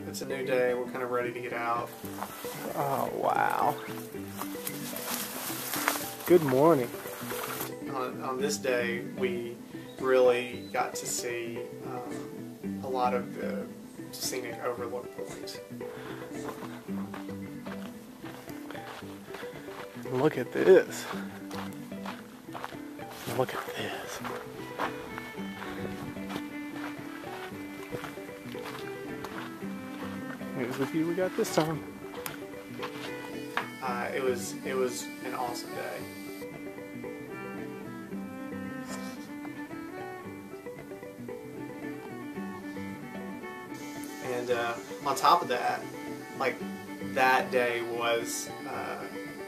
it's a new day. We're kind of ready to get out. Oh, wow. Good morning. On this day, we really got to see a lot of the scenic overlook points. Look at this. Look at this. Here's the view we got this time. It was an awesome day. And on top of that, like that day was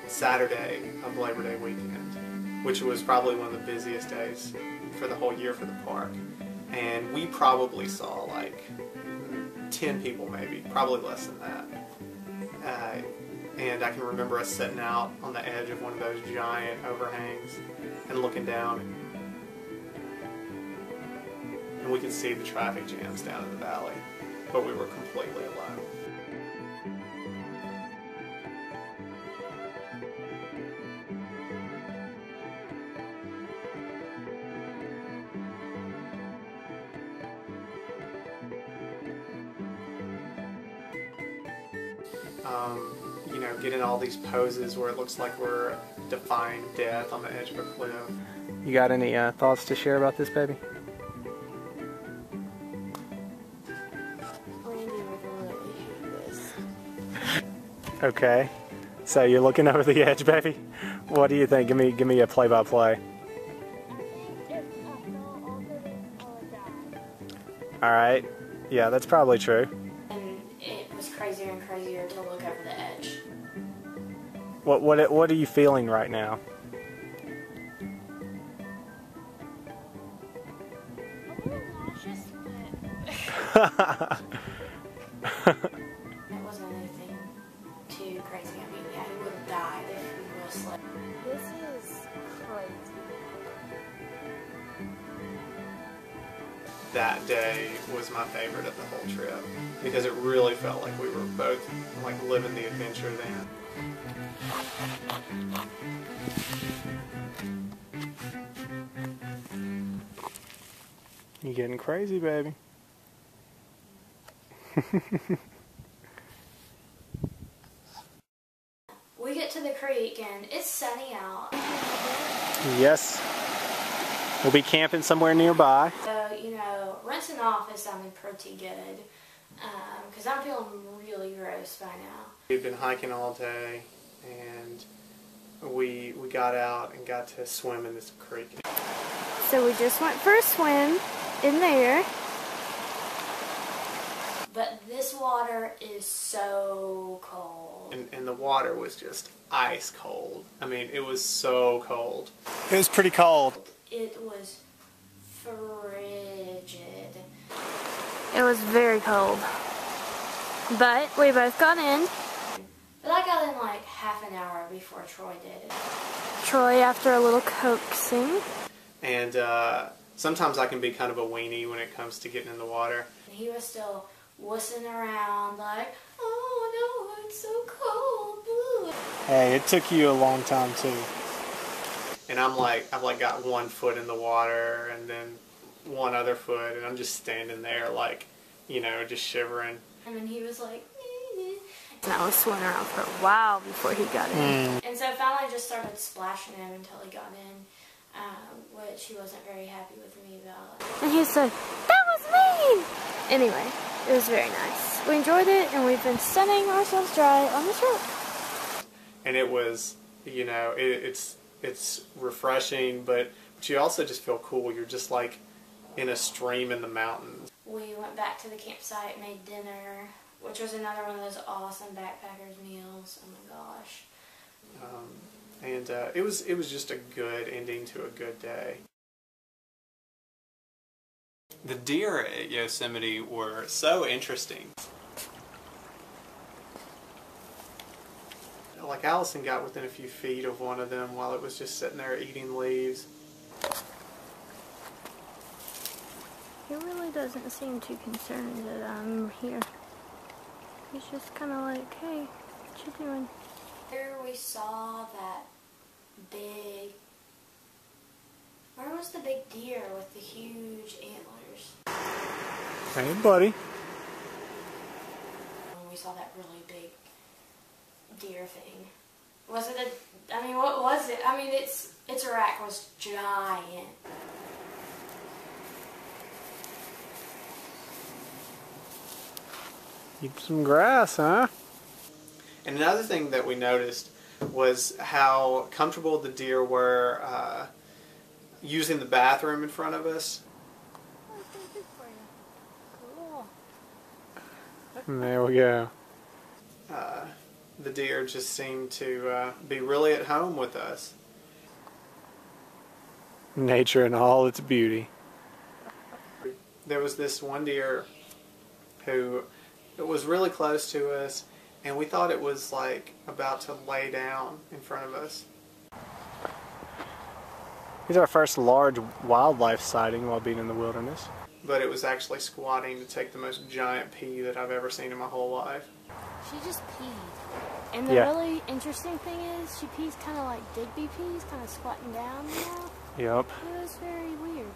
Saturday of Labor Day weekend, which was probably one of the busiest days for the whole year for the park. And we probably saw like 10 people maybe, probably less than that. And I can remember us sitting out on the edge of one of those giant overhangs and looking down. And we could see the traffic jams down in the valley, but we were completely alone. You know, getting all these poses where it looks like we're defying death on the edge of a cliff. You got any thoughts to share about this, baby? Randy would really hate this. Okay. So you're looking over the edge, baby? What do you think? Give me a play-by-play. All right. Yeah, that's probably true. And it was crazier and crazier to look over the edge. What are you feeling right now? It wasn't anything too crazy. I mean, yeah, he would have died if he would have slipped. This is crazy. That day was my favorite of the whole trip because it really felt like we were both like living the adventure then. You getting crazy, baby. We get to the creek and it's sunny out. Yes. We'll be camping somewhere nearby. So, you know, rinsing off is sounding pretty good because I'm feeling really gross by now. We'd been hiking all day and we got out and got to swim in this creek. So we just went for a swim in there. But this water is so cold. And the water was just ice cold. I mean, it was so cold. It was pretty cold. It was frigid. It was very cold. But we both got in. But I got in like half an hour before Troy did. Troy, after a little coaxing. And sometimes I can be kind of a weenie when it comes to getting in the water. He was still wussing around like, oh no, it's so cold. Ooh. Hey, it took you a long time too. And I've like got one foot in the water and then one other foot, and I'm just standing there like, you know, just shivering. And then he was like, And I was swimming around for a while before he got in. And so finally I just started splashing him until he got in, which he wasn't very happy with me about. And he said, "That was mean!" Anyway, it was very nice. We enjoyed it, and we've been sunning ourselves dry on the trip. And it was, you know, it's refreshing, but you also just feel cool. You're just like in a stream in the mountains. We went back to the campsite, made dinner, which was another one of those awesome backpackers meals. Oh my gosh. And it was just a good ending to a good day. The deer at Yosemite were so interesting. Like Allyson got within a few feet of one of them while it was just sitting there eating leaves. He really doesn't seem too concerned that I'm here. He's just kind of like, hey, what you doing? There we saw that big... Where was the big deer with the huge antlers? Hey, buddy. We saw that really big deer thing. Was it a... I mean, what was it? I mean, its rack was giant. Eat some grass, huh? And another thing that we noticed was how comfortable the deer were using the bathroom in front of us. Cool. And there we go. The deer just seemed to be really at home with us. Nature in all its beauty. There was this one deer who was really close to us, and we thought it was like about to lay down in front of us. He's our first large wildlife sighting while being in the wilderness. But it was actually squatting to take the most giant pee that I've ever seen in my whole life. She just peed. And the really interesting thing is, she pees kind of like Digby pees, kind of squatting down, you know? Yep. It was very weird.